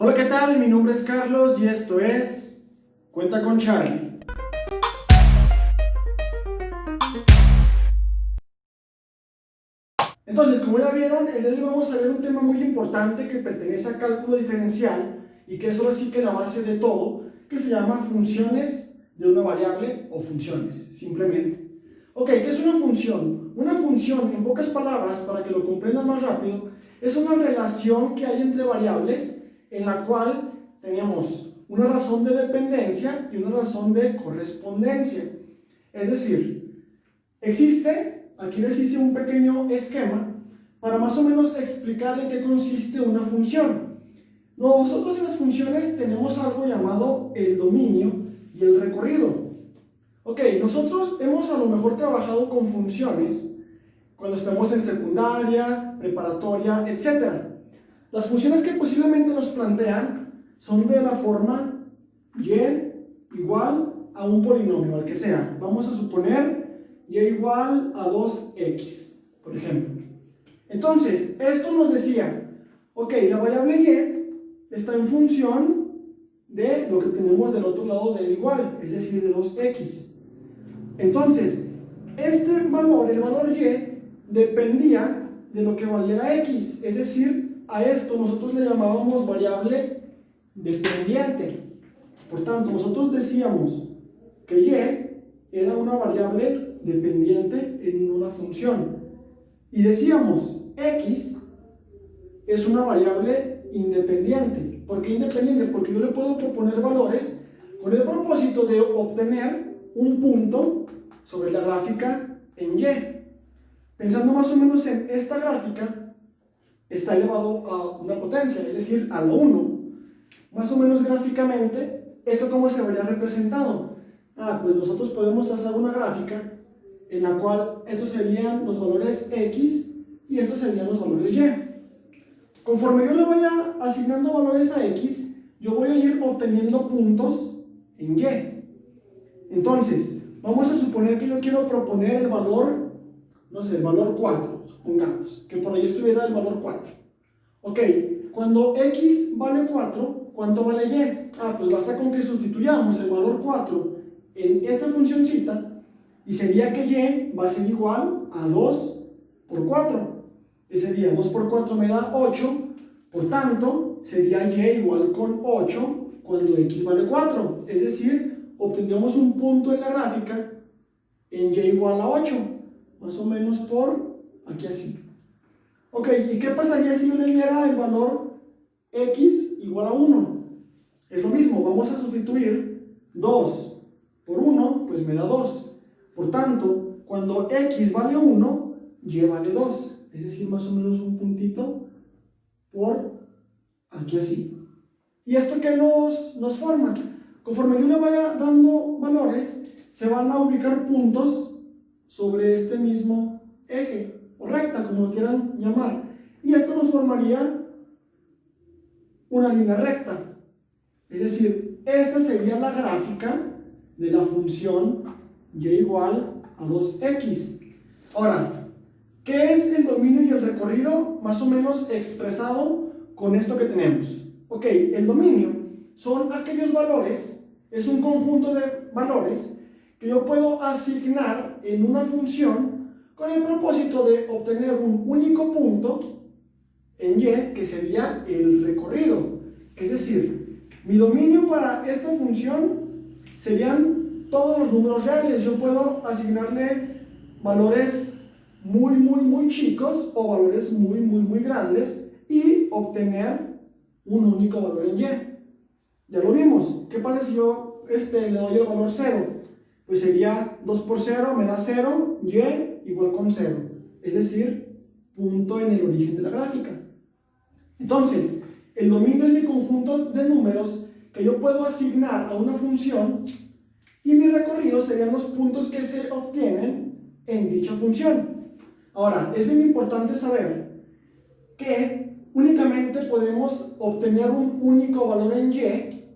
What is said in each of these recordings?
Hola, ¿qué tal? Mi nombre es Carlos y esto es Cuenta con Charlie. Entonces, como ya vieron, el día de hoy vamos a ver un tema muy importante que pertenece a cálculo diferencial y que es ahora sí que la base de todo, que se llama funciones de una variable o funciones, simplemente. Ok, ¿qué es una función? Una función, en pocas palabras, para que lo comprendan más rápido, es una relación que hay entre variables en la cual tenemos una razón de dependencia y una razón de correspondencia. Es decir, aquí les hice un pequeño esquema para más o menos explicar en qué consiste una función. Nosotros en las funciones tenemos algo llamado el dominio y el recorrido. Ok, nosotros hemos a lo mejor trabajado con funciones cuando estamos en secundaria, preparatoria, etc. Las funciones que posiblemente nos plantean son de la forma y igual a un polinomio, al que sea. Vamos a suponer y igual a 2x, por ejemplo. Entonces, esto nos decía, ok, la variable y está en función de lo que tenemos del otro lado del igual, es decir, de 2x. Entonces, este valor, el valor y, dependía de lo que valiera x, es decir, a esto nosotros le llamábamos variable dependiente. Por tanto, nosotros decíamos que y era una variable dependiente en una función. Y decíamos, x es una variable independiente. ¿Por qué independiente? Porque yo le puedo proponer valores con el propósito de obtener un punto sobre la gráfica en y. Pensando más o menos en esta gráfica, está elevado a una potencia, es decir, a la 1. Más o menos gráficamente, ¿esto cómo se vería representado? Pues nosotros podemos trazar una gráfica en la cual estos serían los valores x y estos serían los valores y. Conforme yo le vaya asignando valores a x, yo voy a ir obteniendo puntos en y. Entonces, vamos a suponer que yo quiero proponer el valor, no sé, el valor 4, supongamos, que por ahí estuviera el valor 4. Ok, cuando x vale 4, ¿cuánto vale y? Pues basta con que sustituyamos el valor 4 en esta funcioncita y sería que y va a ser igual a 2 por 4. Ese sería 2 por 4 me da 8, por tanto, sería y igual con 8 cuando x vale 4. Es decir, obtendremos un punto en la gráfica en y igual a 8, más o menos por aquí así. Ok, ¿y qué pasaría si yo le diera el valor x igual a 1? Es lo mismo, vamos a sustituir 2 por 1, pues me da 2. Por tanto, cuando x vale 1, y vale 2. Es decir, más o menos un puntito por aquí así. ¿Y esto qué nos forma? Conforme yo le vaya dando valores, se van a ubicar puntos sobre este mismo eje, o recta, como lo quieran llamar. Y esto nos formaría una línea recta. Es decir, esta sería la gráfica de la función y igual a 2x. Ahora, ¿qué es el dominio y el recorrido? Más o menos expresado con esto que tenemos. Ok, el dominio son aquellos valores, es un conjunto de valores que yo puedo asignar en una función con el propósito de obtener un único punto en y, que sería el recorrido. Es decir, mi dominio para esta función serían todos los números reales. Yo puedo asignarle valores muy chicos o valores muy grandes y obtener un único valor en y. Ya lo vimos. ¿Qué pasa si yo le doy el valor 0? Pues sería 2 por 0 me da 0, y igual con 0. Es decir, punto en el origen de la gráfica. Entonces, el dominio es mi conjunto de números que yo puedo asignar a una función y mi recorrido serían los puntos que se obtienen en dicha función. Ahora, es bien importante saber que únicamente podemos obtener un único valor en y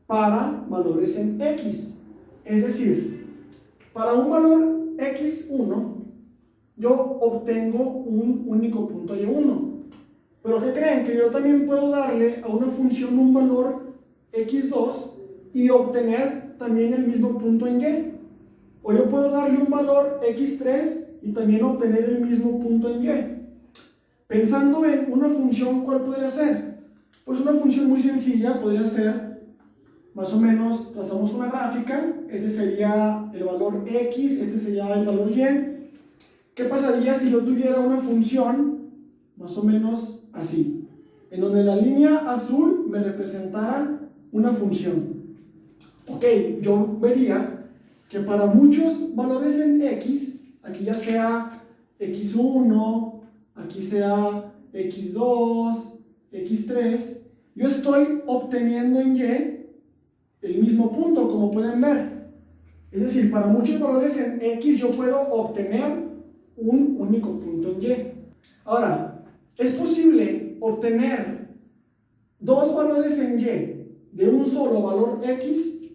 para valores en x. Es decir, para un valor x1, yo obtengo un único punto y1. Pero ¿qué creen? Que yo también puedo darle a una función un valor x2 y obtener también el mismo punto en y. O yo puedo darle un valor x3 y también obtener el mismo punto en y. Pensando en una función, ¿cuál podría ser? Pues una función muy sencilla podría ser, más o menos, trazamos una gráfica, este sería el valor x, este sería el valor y. ¿Qué pasaría si yo tuviera una función, más o menos así, en donde la línea azul me representara una función? Ok, yo vería que para muchos valores en x, aquí ya sea x1, aquí sea x2, x3, yo estoy obteniendo en y el mismo punto, como pueden ver. Es decir, para muchos valores en x yo puedo obtener un único punto en y. Ahora, ¿es posible obtener dos valores en y de un solo valor x?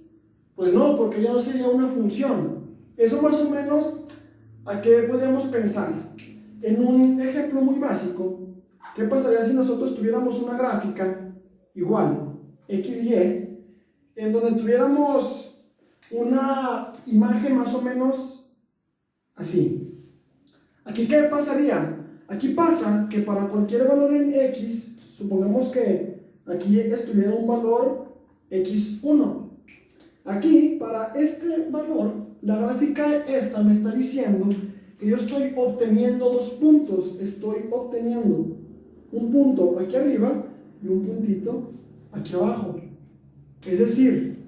Pues no, porque ya no sería una función. Eso más o menos, ¿a qué podríamos pensar? En un ejemplo muy básico, ¿qué pasaría si nosotros tuviéramos una gráfica igual, XY, en donde tuviéramos una imagen más o menos así? ¿Aquí qué pasaría? Aquí pasa que para cualquier valor en X, supongamos que aquí estuviera un valor X1. Aquí, para este valor, la gráfica esta me está diciendo que yo estoy obteniendo dos puntos. Estoy obteniendo un punto aquí arriba y un puntito aquí abajo. Es decir,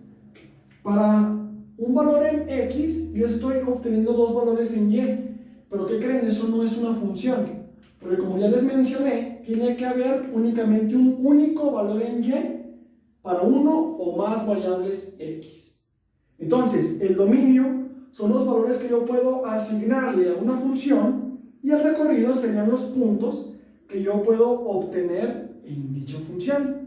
para un valor en X, yo estoy obteniendo dos valores en Y. Pero ¿qué creen? Eso no es una función. Porque como ya les mencioné, tiene que haber únicamente un único valor en Y para uno o más variables X. Entonces, el dominio son los valores que yo puedo asignarle a una función y el recorrido serían los puntos que yo puedo obtener en dicha función.